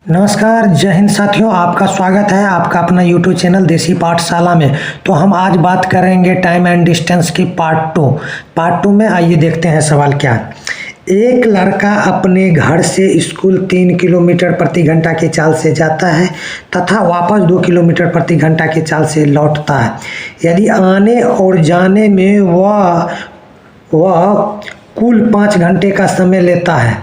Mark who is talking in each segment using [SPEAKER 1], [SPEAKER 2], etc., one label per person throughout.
[SPEAKER 1] नमस्कार, जय हिंद साथियों। आपका स्वागत है आपका अपना यूट्यूब चैनल देसी पाठशाला में। तो हम आज बात करेंगे टाइम एंड डिस्टेंस की पार्ट टू में। आइए देखते हैं सवाल क्या है। एक लड़का अपने घर से स्कूल 3 किलोमीटर प्रति घंटा की चाल से जाता है तथा वापस 2 किलोमीटर प्रति घंटा की चाल से लौटता है। यदि आने और जाने में वह कुल 5 घंटे का समय लेता है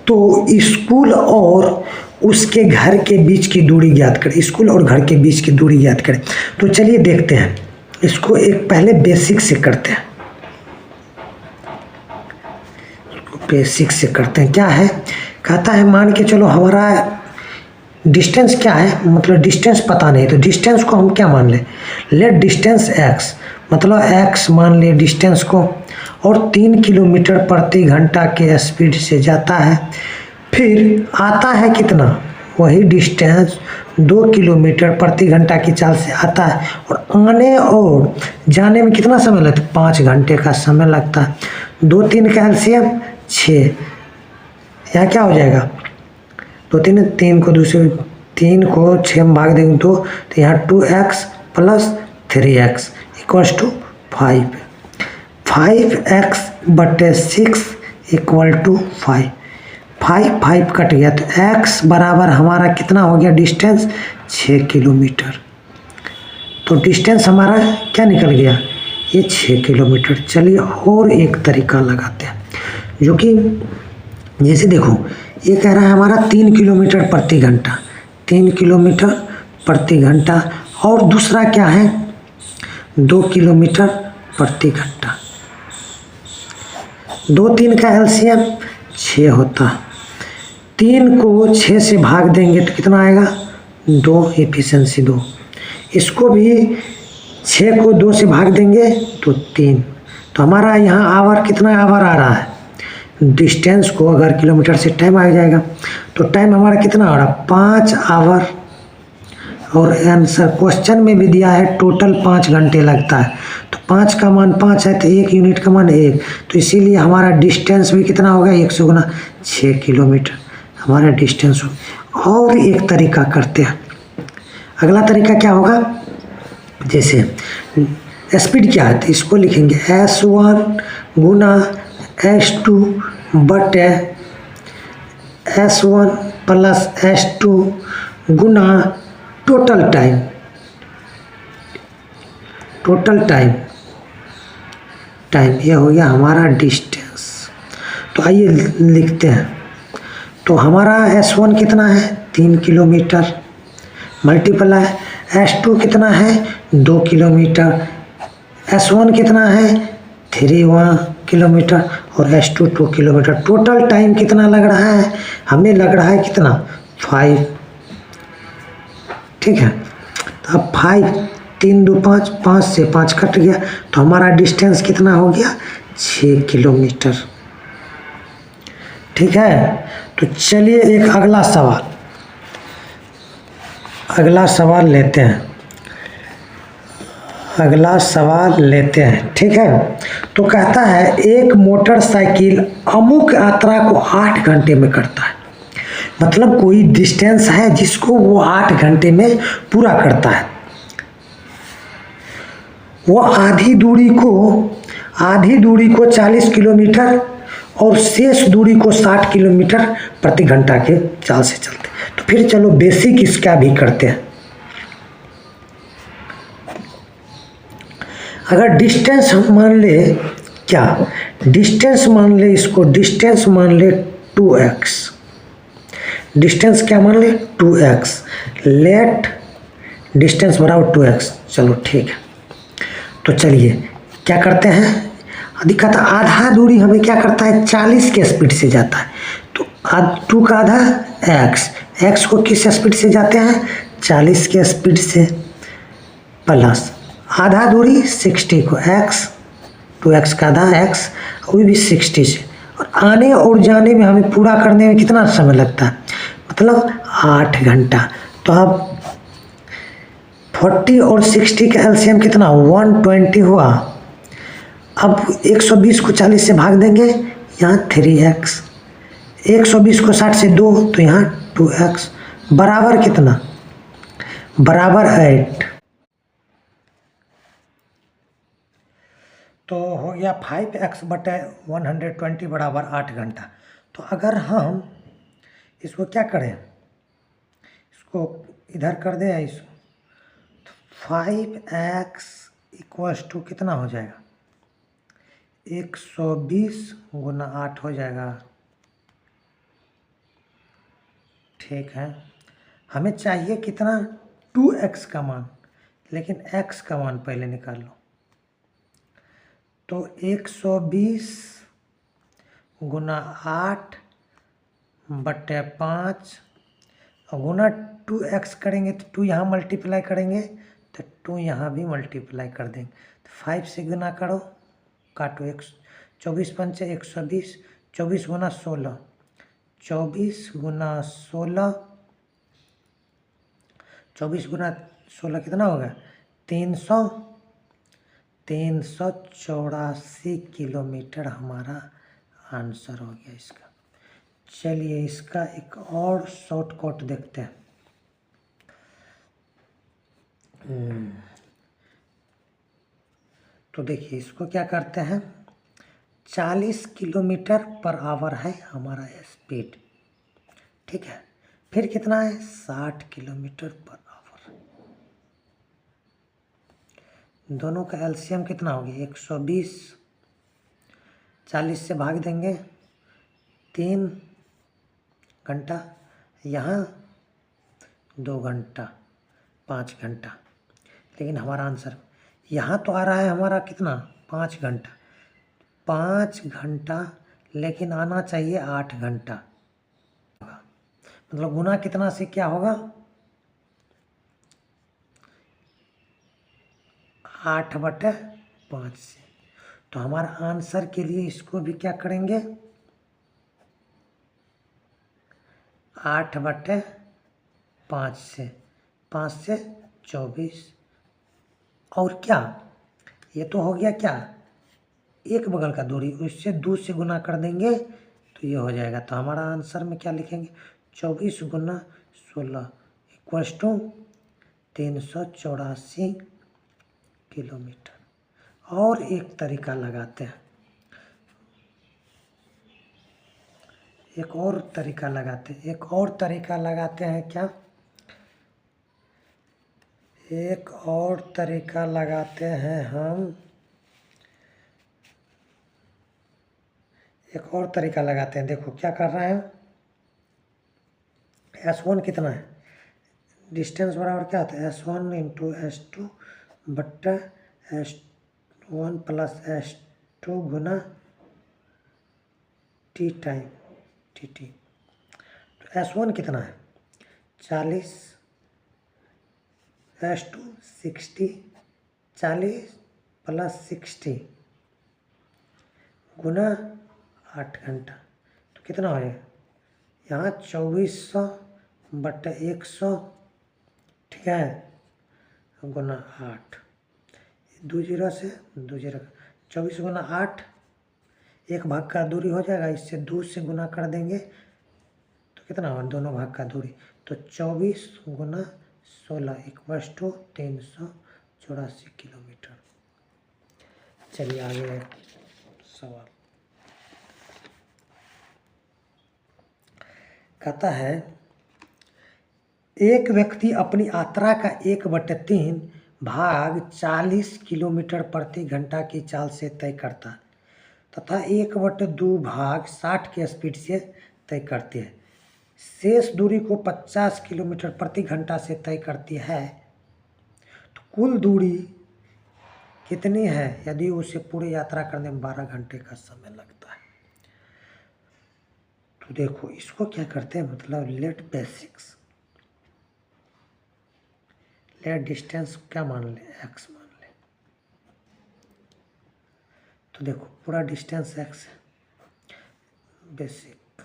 [SPEAKER 1] तो स्कूल और उसके घर के बीच की दूरी ज्ञात करें। स्कूल और घर के बीच की दूरी ज्ञात करें। तो चलिए देखते हैं इसको। एक पहले बेसिक से करते हैं। बेसिक से करते हैं। क्या है, कहता है मान के चलो हमारा डिस्टेंस क्या है, मतलब डिस्टेंस पता नहीं, तो डिस्टेंस को हम क्या मान लें, लेट डिस्टेंस x, मतलब x मान ले डिस्टेंस को, और 3 किलोमीटर प्रति घंटा के स्पीड से जाता है। फिर आता है कितना, वही डिस्टेंस 2 किलोमीटर प्रति घंटा की चाल से आता है और आने और जाने में कितना समय लगता है, 5 घंटे का समय लगता है। 2 3 का एलसीएम 6, यहाँ क्या हो जाएगा, 2 3 को दूसरे 3 को 6 में भाग देंगे तो यहाँ 2x plus 3x equals to 5। 5x बटे 6 इक्वल टू 5। 5 कट गया तो x बराबर हमारा कितना हो गया, डिस्टेंस 6 किलोमीटर। तो डिस्टेंस हमारा क्या निकल गया, ये 6 किलोमीटर। चलिए और एक तरीका लगाते हैं, जो कि जैसे देखो ये कह रहा है हमारा 3 किलोमीटर प्रति घंटा, 3 किलोमीटर प्रति घंटा, और दूसरा क्या है 2 किलोमीटर प्रति घंटा। 2 3 का एलसीएम 6 होता। 3 को 6 से भाग देंगे तो कितना आएगा, 2, एफिशिएंसी 2। इसको भी 6 को 2 से भाग देंगे तो 3। तो हमारा यहाँ आवर कितना आवर आ रहा है, डिस्टेंस को अगर किलोमीटर से टाइम आ जाएगा तो टाइम हमारा कितना आ रहा, 5 आवर। और आंसर क्वेश्चन में भी दिया है टोटल 5 घंटे लगता है। तो 5 का मान 5 है तो 1 यूनिट का मान 1, तो इसीलिए हमारा डिस्टेंस भी कितना होगा, 100 गुना 6 किलोमीटर हमारा डिस्टेंस हो। और एक तरीका करते हैं। अगला तरीका क्या होगा, जैसे स्पीड क्या है तो इसको लिखेंगे S1 गुना S2 बटे S1 प्लस S2 गुना टोटल टाइम ये हो गया हमारा डिस्टेंस। तो आइए लिखते हैं। तो हमारा S1 कितना है, 3 किलोमीटर, मल्टीप्लाई S2 कितना है, 2 किलोमीटर, S1 कितना है 3 किलोमीटर और S2 2 किलोमीटर। टोटल टाइम कितना लग रहा है, हमें लग रहा है कितना, 5। ठीक है, तो अब 5 3 2 5, 5 से 5 कट गया तो हमारा डिस्टेंस कितना हो गया, 6 किलोमीटर। ठीक है, तो चलिए एक अगला सवाल लेते हैं। ठीक है, तो कहता है एक मोटरसाइकिल अमुक यात्रा को 8 घंटे में करता है। मतलब कोई डिस्टेंस है जिसको वो 8 घंटे में पूरा करता है। वो आधी दूरी को 40 किलोमीटर और शेष दूरी को 60 किलोमीटर प्रति घंटा के चाल से चलते। तो फिर चलो बेसिक इसका भी करते हैं। अगर डिस्टेंस हम मान ले, क्या डिस्टेंस मान ले, इसको डिस्टेंस मान ले 2x, डिस्टेंस क्या मान ले 2x, लेट डिस्टेंस बराबर 2x। चलो ठीक है, तो चलिए क्या करते हैं, दिक्कत आधा दूरी हमें क्या करता है, 40 के स्पीड से जाता है। तो 2 का आधा x को किस स्पीड से जाते हैं, 40 के स्पीड से, प्लस आधा दूरी 60 को x, 2x का आधा x, वो भी 60 से। और आने और जाने में हमें पूरा करने में कितना समय लगता है, मतलब 8 घंटा। तो अब 40 और 60 का एलसीएम कितना, 120 हुआ। अब 120 को 40 से भाग देंगे, यहाँ 3x, 120 को 60 से 2 तो यहाँ 2x बराबर कितना, बराबर 8। तो हो गया 5x/120 बराबर 8 घंटा। तो अगर हम इसको क्या करें, इसको इधर कर दें, इसको 5x इक्वल्स टू कितना हो जाएगा, 120 गुना 8 हो जाएगा। ठीक है, हमें चाहिए कितना, 2x का मान, लेकिन x का मान पहले निकाल लो। तो 120 गुना 8/5 और गुना 2x करेंगे तो 2 यहाँ मल्टीप्लाई करेंगे तो 2 यहाँ भी मल्टीप्लाई कर देंगे। तो 5 से गुना करो, काटो, 24 पंचे 120, 24 गुना 16, 24 गुना 16, 24 गुना 16 कितना होगा, 384 किलोमीटर हमारा आंसर हो गया इसका। चलिए इसका एक और शॉर्टकट देखते हैं। तो देखिए इसको क्या करते हैं, 40 किलोमीटर पर आवर है हमारा स्पीड, ठीक है। फिर कितना है, 60 किलोमीटर पर आवर। दोनों का एलसीएम कितना हो गया, 120, 40 से भाग देंगे, 3 घंटा, यहाँ 2 घंटा, 5 घंटा। लेकिन हमारा आंसर यहाँ तो आ रहा है हमारा कितना, 5 घंटा, 5 घंटा, लेकिन आना चाहिए 8 घंटा। मतलब गुना कितना से क्या होगा, 8/5 से। तो हमारा आंसर के लिए इसको भी क्या करेंगे, 8/5 से, 5 से 24, और क्या, ये तो हो गया क्या, एक बगल का दूरी, उससे 2 से गुना कर देंगे तो ये हो जाएगा। तो हमारा आंसर में क्या लिखेंगे, 24 गुना 16 इक्वल्स टू 384 किलोमीटर। और एक तरीका लगाते हैं, एक और तरीका लगाते हैं क्या, एक और तरीका लगाते हैं हम, एक और तरीका लगाते हैं। देखो क्या कर रहे हैं, S1 कितना है, डिस्टेंस बराबर क्या होता है, S1 इंटू S2 बट्टा S1 प्लस S2 गुना T टाइम TT। तो S1 कितना है, 40, S2 60, 40 प्लस 60 गुना 8 घंटा। तो कितना हो जाएगा, यहाँ 2400/100, ठीक है, गुना 8, 2 जीरो से 2 जीरो, 24 गुना 8, एक भाग का दूरी हो जाएगा, इससे 2 से गुना कर देंगे तो कितना होगा, दोनों भाग का दूरी। तो 24 गुना 16 इक्वल्स टू 384 किलोमीटर। चलिए आगे सवाल कहता है, एक व्यक्ति अपनी यात्रा का 1/3 भाग 40 किलोमीटर प्रति घंटा की चाल से तय करता है तथा 1/2 भाग 60 की स्पीड से तय करती है। शेष दूरी को 50 किलोमीटर प्रति घंटा से तय करती है। तो कुल दूरी कितनी है यदि उसे पूरी यात्रा करने में 12 घंटे का समय लगता है। तो देखो इसको क्या करते हैं, मतलब लेट बेसिक्स, लेट डिस्टेंस क्या मान ले, x मान ले। तो देखो पूरा डिस्टेंस x है, बेसिक,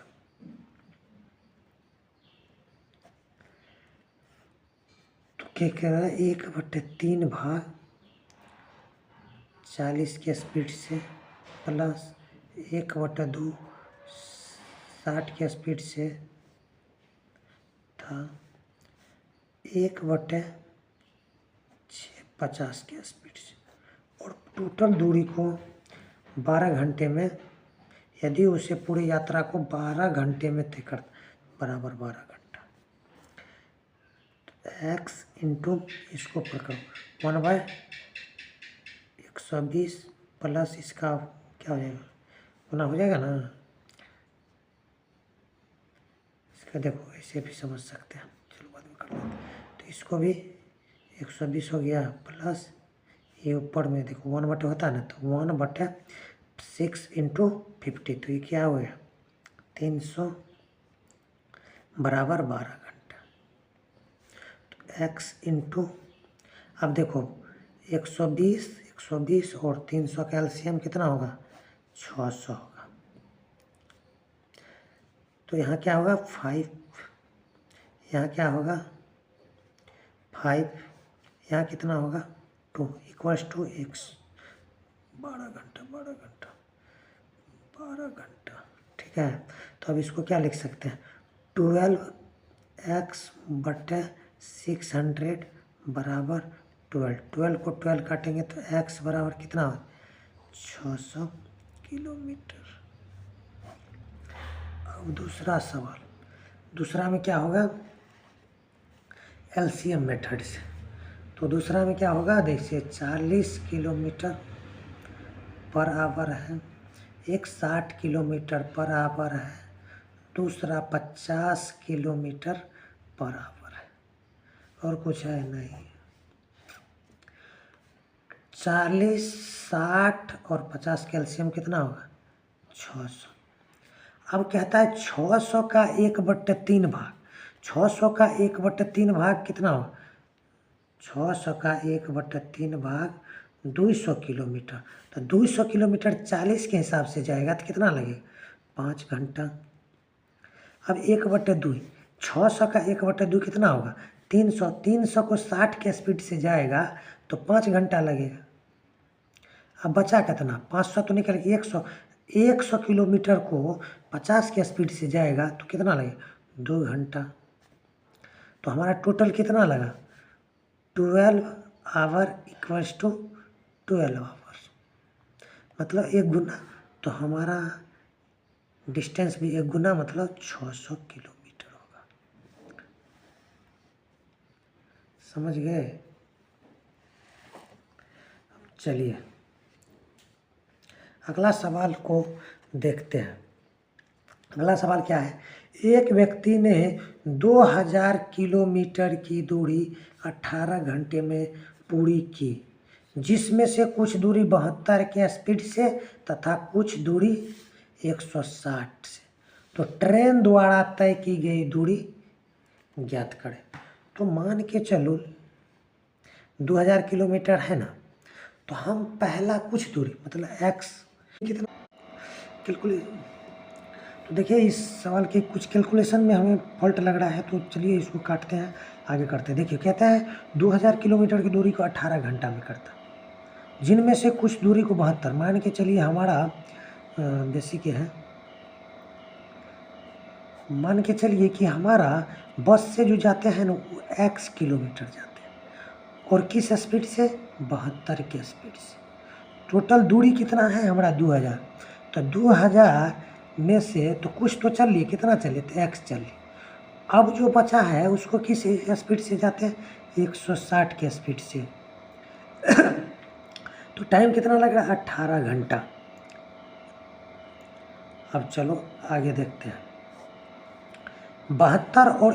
[SPEAKER 1] तो क्या कह रहा है, 1/3 भाग 40 की स्पीड से प्लस 1/2 60 की स्पीड से था 1/650 के स्पीड से, और टोटल दूरी को 12 घंटे में, यदि उसे पूरी यात्रा को 12 घंटे में तय कर, बराबर 12 घंटा, x इंटू इसको प्रकरण 1/120 प्लस इसका क्या हो जाएगा, गुना हो जाएगा ना। इसका देखो ऐसे भी समझ सकते हैं, चलो बाद में कर लेते हैं। तो इसको भी 120 हो गया, प्लस ये ऊपर में देखो 1/, होता है ना, तो 1/6 इंटू 50, तो ये क्या हो गया 300 बराबर 12 घंटा। तो x इंटू, अब देखो 120 और 300 का एलसीएम कितना होगा 600 होगा। तो यहाँ क्या होगा 5, यहाँ क्या होगा 5, यहाँ कितना होगा 2 इक्वल्स टू x 12 घंटा 12 घंटा, ठीक है। तो अब इसको क्या लिख सकते हैं 12x/600 बराबर 12 को 12 काटेंगे तो x बराबर कितना हो 600 किलोमीटर। अब दूसरा सवाल, दूसरा में क्या होगा एलसीएम मेथड से। तो दूसरा में क्या होगा देखिए 40 किलोमीटर पर आवर है, एक 60 किलोमीटर पर आवर है, दूसरा 50 किलोमीटर पर आवर है, और कुछ है नहीं। 40, 60 और 50 कैल्शियम कितना होगा 600। अब कहता है 600 का 1/3 भाग, 600 का 1/3 भाग कितना होगा 600 का 1/3 भाग 200 किलोमीटर। तो 200 किलोमीटर 40 के हिसाब से जाएगा तो कितना लगेगा 5 घंटा। अब 1/2, 600 का 1/2 कितना होगा 300, 300 को 60 के स्पीड से जाएगा तो 5 घंटा लगेगा। अब बचा कितना 500 तो निकल गया 100, 100 किलोमीटर को 50 के स्पीड से जाएगा तो कितना लगेगा 2 घंटा। तो हमारा टोटल कितना लगा 12 आवर इक्वल्स टू 12 आवर्स, मतलब 1 गुना। तो हमारा डिस्टेंस भी 1 गुना मतलब 600 किलोमीटर होगा। समझ गए। चलिए अगला सवाल को देखते हैं। अगला सवाल क्या है, एक व्यक्ति ने 2000 किलोमीटर की दूरी 18 घंटे में पूरी की, जिसमें से कुछ दूरी 72 के स्पीड से तथा कुछ दूरी 160 से। तो ट्रेन द्वारा तय की गई दूरी ज्ञात करें। तो मान के चलो 2000 किलोमीटर है ना, तो हम पहला कुछ दूरी मतलब x कितना कैलकुलेट, तो देखिए इस सवाल के कुछ कैलकुलेशन में हमें फॉल्ट लग रहा है, तो चलिए इसको काटते हैं आगे करते हैं। देखिए कहता है 2000 किलोमीटर की दूरी को 18 घंटा में करता, जिनमें से कुछ दूरी को 72, मान के चलिए हमारा बेसिक है, मान के चलिए कि हमारा बस से जो जाते हैं ना वो x किलोमीटर जाते हैं और किस स्पीड से 72 के स्पीड से। टोटल दूरी कितना है हमारा 2000, तो 2000 में से तो कुछ तो चल लिए, कितना चले तो x चल लिए। अब जो बचा है उसको किस स्पीड से जाते हैं 160 के स्पीड से। तो टाइम कितना लग रहा है 18 घंटा। अब चलो आगे देखते हैं। 72 और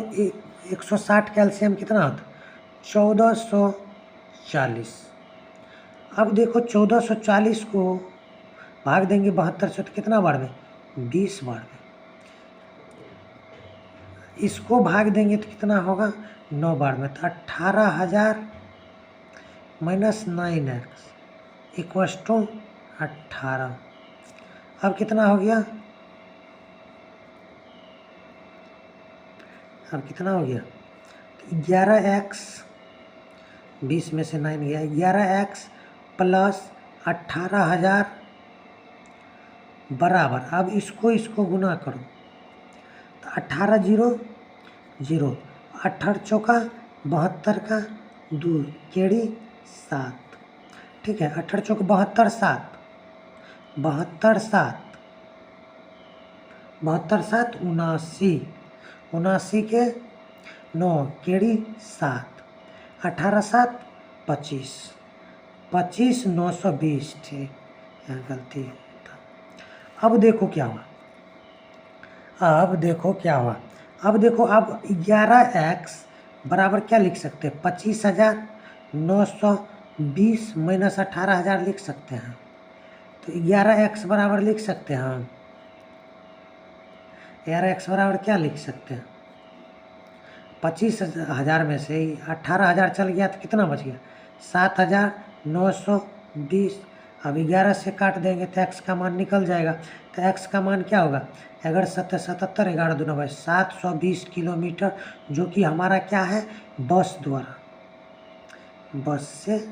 [SPEAKER 1] 160 कैल्शियम कितना होता 1440। अब देखो 1440 को भाग देंगे 72 से तो कितना बार में 20 बार में, इसको भाग देंगे तो कितना होगा 9 बार में। तो 18,000 माइनस 9x इक्वल्स टू 18। अब कितना हो गया, अब कितना हो गया 11x, 20 में से 9 गया, 11x प्लस 18,000 बराबर, अब इसको गुना करो तो 18 0 0, 18 चौका 72 का 2 केड़ी 7। ठीक है, 18 चौक 72 7, 72 7, 72 7 79, 79 के 9 केड़ी 7, 18 7 25, 25 920। ठीक, यहाँ गलती है। अब देखो क्या हुआ, अब देखो क्या हुआ, अब देखो, अब 11x बराबर क्या लिख सकते हैं, 25,920 माइनस 18,000 लिख सकते हैं। तो 11x बराबर लिख सकते हैं हम, 11x बराबर क्या लिख सकते हैं, 25,000 में से 18,000 चल गया तो कितना बच गया, 7,920। अब 11 से काट देंगे तो x का मान निकल जाएगा। तो x का मान क्या होगा, अगर 77, 11 दूना भाई 720 किलोमीटर, जो कि हमारा क्या है, बस द्वारा, बस से